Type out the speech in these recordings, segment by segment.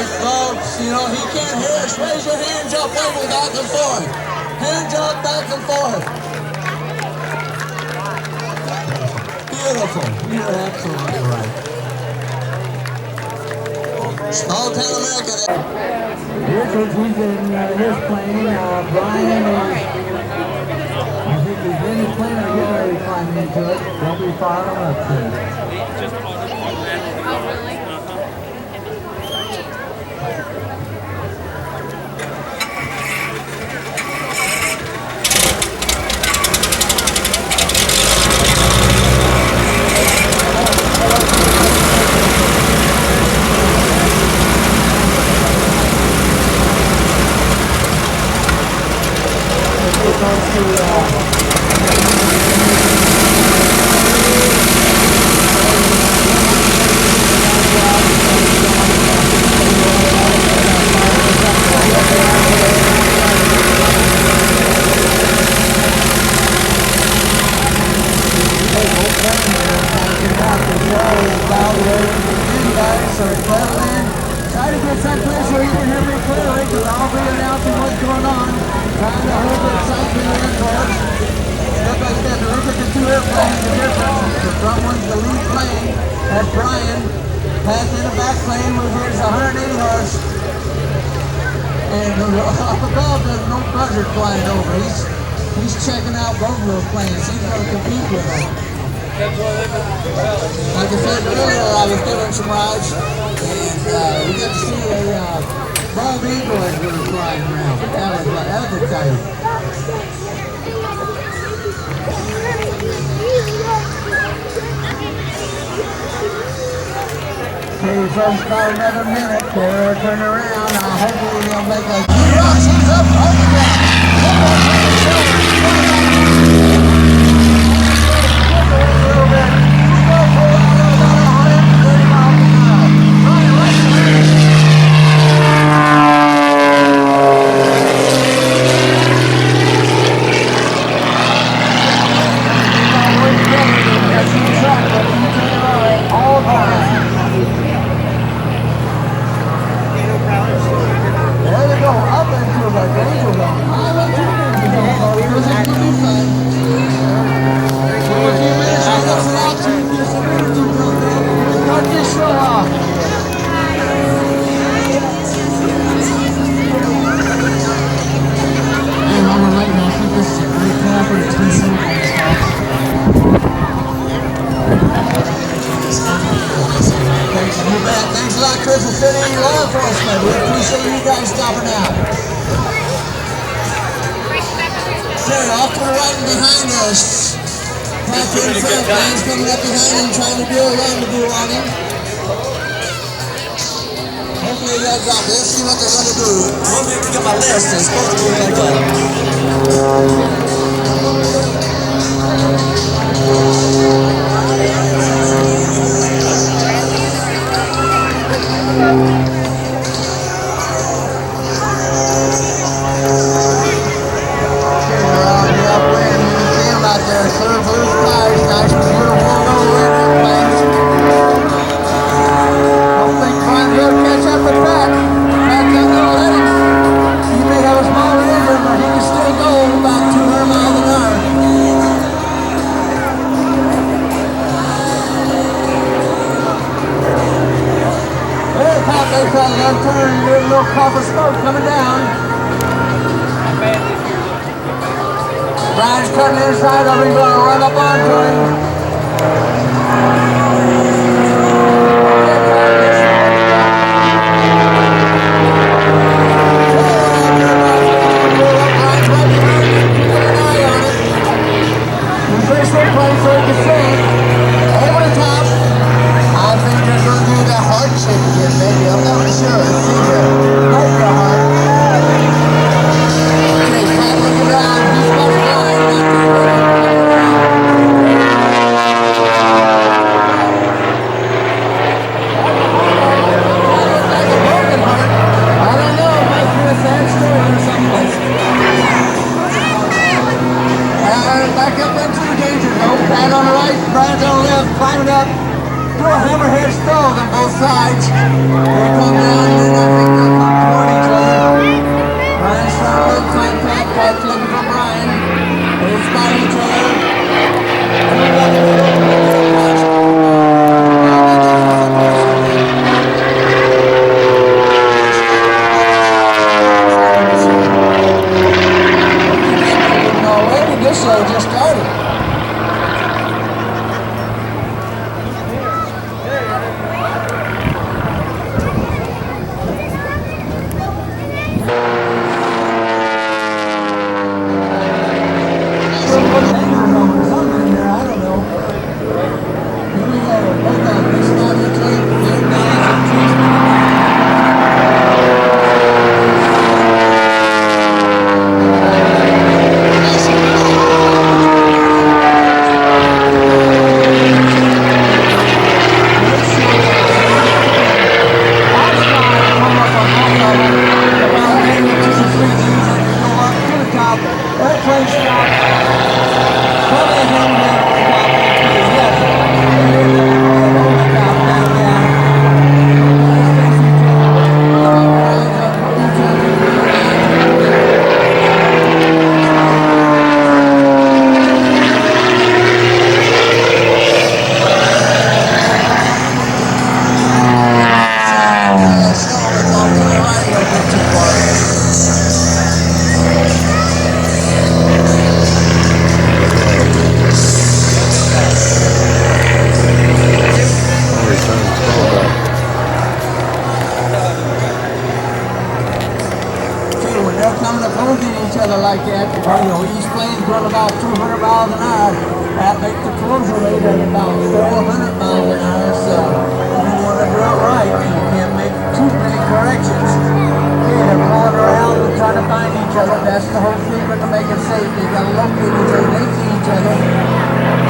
right, folks, you know, he can't hear us. Raise your hands up, waving back and forth. Hands up, back and forth. Beautiful. You're absolutely right. Small town America. Here's he's in his plane. Brian is, I think he's in his plane or getting ready to climb into it. They'll be firing him up soon. Try to get someplace where you can hear me clearly, because I'll be announcing what's going on. Trying to hold the excitement in for us. Like I said, look at the two airplanes, the difference. The front one's the lead plane. That's Brian. Passing the back plane was his 180 horse. And up above, there's no buzzard flying over. He's checking out both of those planes. He's going to compete with them. Like I said earlier, I was giving some rides, and we got to see a bald eagle as we were flying around. That was exciting. Okay, folks, about another minute. They're turning around. Hopefully they'll make a... He's up on the ground. Thanks a lot, Christmas City Law Enforcement. We appreciate you guys stopping out. Sure, off to the right and behind us. Patrick Franklin's coming up behind him, trying to do a rendezvous on him. Hopefully they'll drop it. Let's see what they're going to do. One minute to get my list. It's supposed to be like that. Turn, there's a little puff of smoke coming down. Brian's cutting inside of him, he's going to run up onto him. Fish their place so he can see. Over the top. I think they're going to do that heart shape again, maybe. I'm not sure. Let's see here. Hope the heart. Okay, Pat, look around. He's got a line. Back up into the danger zone. Brian on the right, Brian's on the left, climbing up. Do a hammerhead stall on both sides. They come down, other like that. You know, each plane's going about 200 miles an hour. That makes the closure rate at about 400 miles an hour. So you want to do it right. You can't make too many corrections. Okay, they're flying around and trying to find each other. That's the whole secret to make it safe. You got to locate each other. They see each other.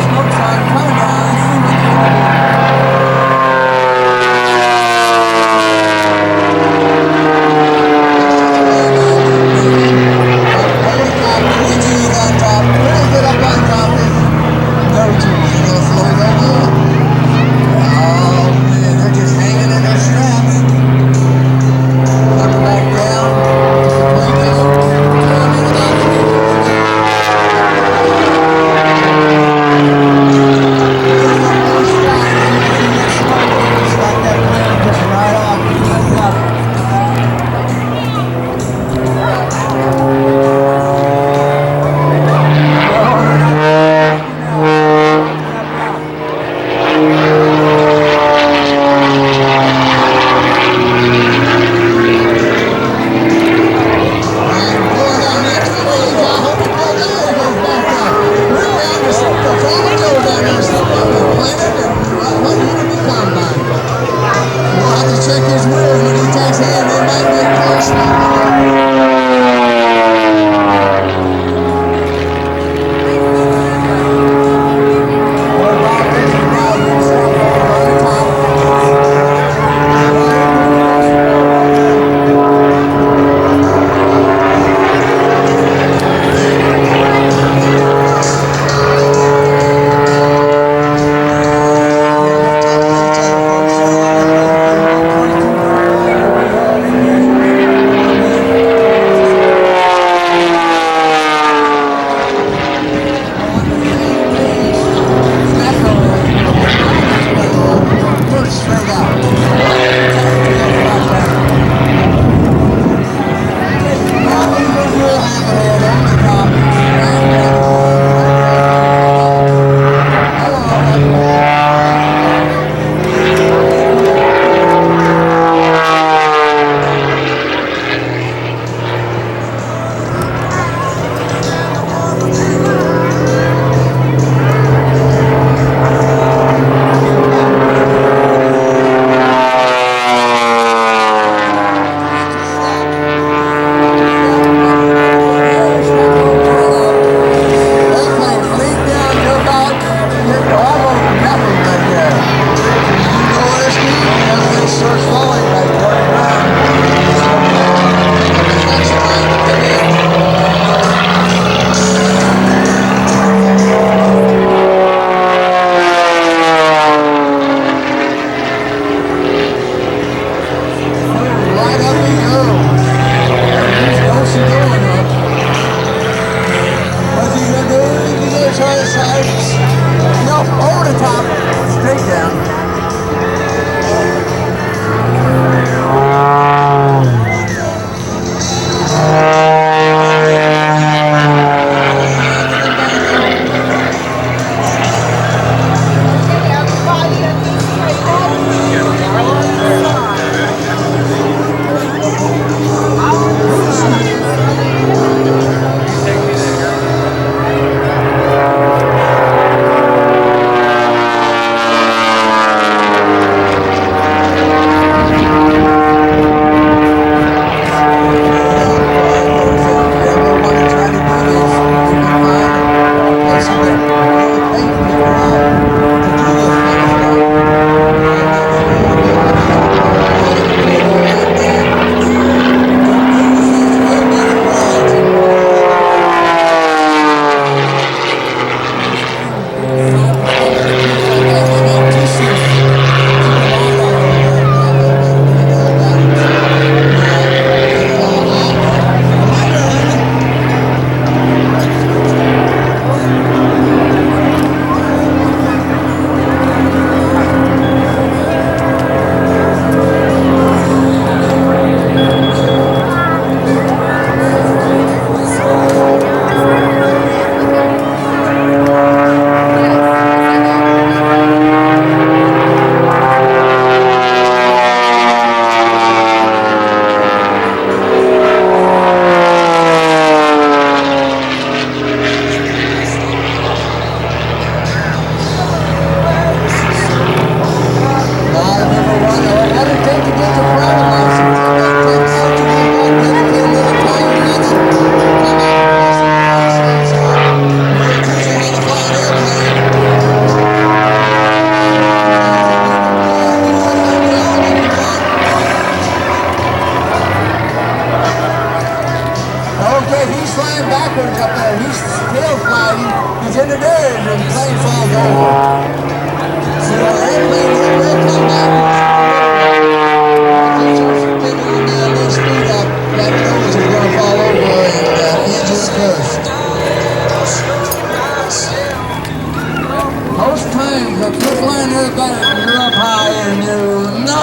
Smoke sign coming down. See what they can do. Very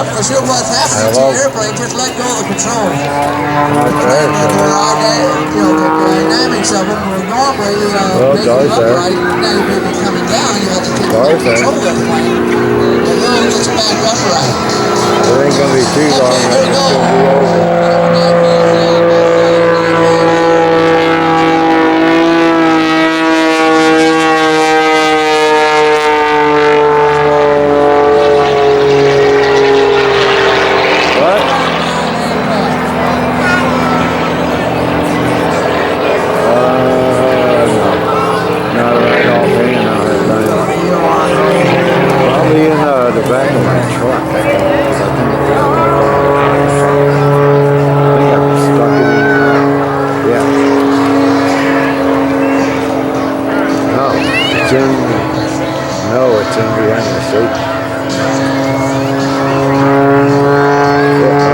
not for sure what's happening to your airplane, just let go of the controls. The dynamics of them were normally making upright, and now you may be coming down, you have to take control of the plane. And then it gets back upright. It ain't gonna be too long. Okay, here we go. The back of my truck. I think I'm stuck in it. Yeah. No, it's in. No, it's in behind the seat. Yeah.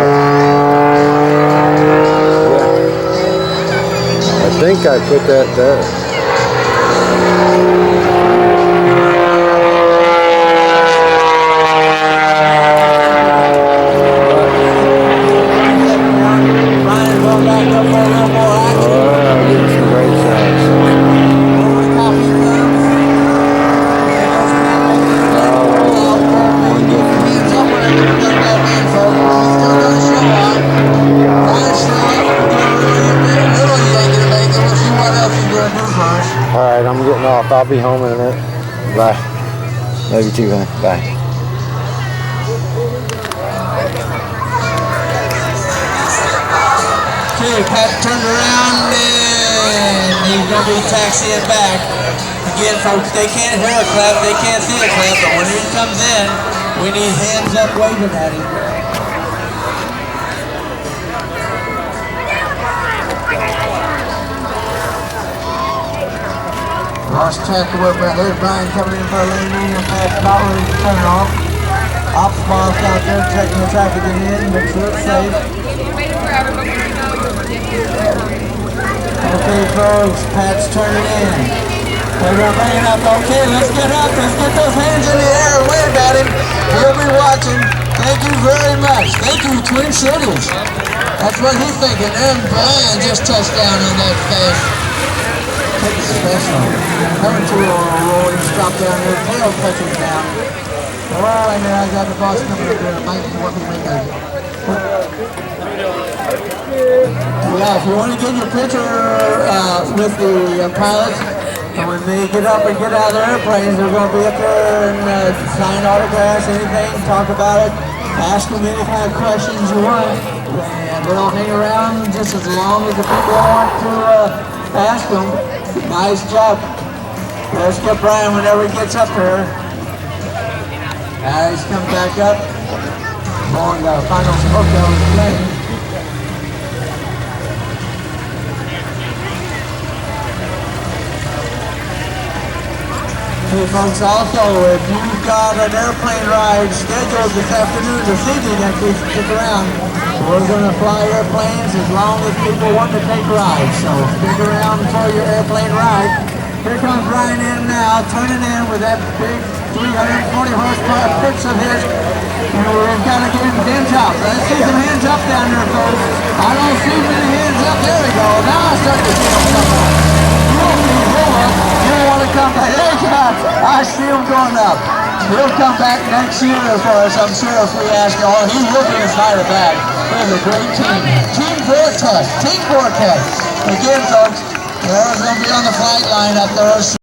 I think I put that there. Alright, I'm getting off. I'll be home in a minute. Bye. Love you too, man. Bye. Okay, Pat turned around and he's going to be taxiing back. Again, folks, they can't hear a clap, they can't see a clap, but when he comes in, we need hands up waving at him. Lost track of what there's Brian coming in for a lane and past Dollar to turn off. Ops boss out there checking the traffic in, make sure it's safe. Okay, folks, Pat's turning in. They're going to bring it up. Okay, let's get up. Let's get those hands in the air and wave at him. He'll be watching. Thank you very much. Thank you, Twin Cities. That's what he's thinking. And Brian just touched down on that fast. Special. Coming to a rolling stop down there. Tail touches down. Oh, and then I got the boss coming up there. Might be working with me. Yeah, if you want to get your picture with the pilots, and when they get up and get out of their airplanes, they're going to be up there and sign autographs, anything, talk about it, ask them any kind of questions you want, and they'll hang around just as long as the people want to ask them. Nice job. Let's get Brian whenever he gets up there. He's coming back up. On the final smoke that was playing. Hey folks, also if you've got an airplane ride scheduled this afternoon, this evening, actually stick around. We're going to fly airplanes as long as people want to take rides. So stick around for your airplane ride. Here comes Ryan in now, turning in with that big 340 horsepower pitch of his. And we've got to get him hands up. Let's see some hands up down there, folks. I don't see many hands up. There we go. Now I start to see them come up. You want to come back? There you go. I see him going up. He'll come back next year for us, I'm sure, if we ask him. Oh, he will be inside of that. There's a great team. Team Vortex. Team Vortex. Again, folks, they're going to be on the flight line up there.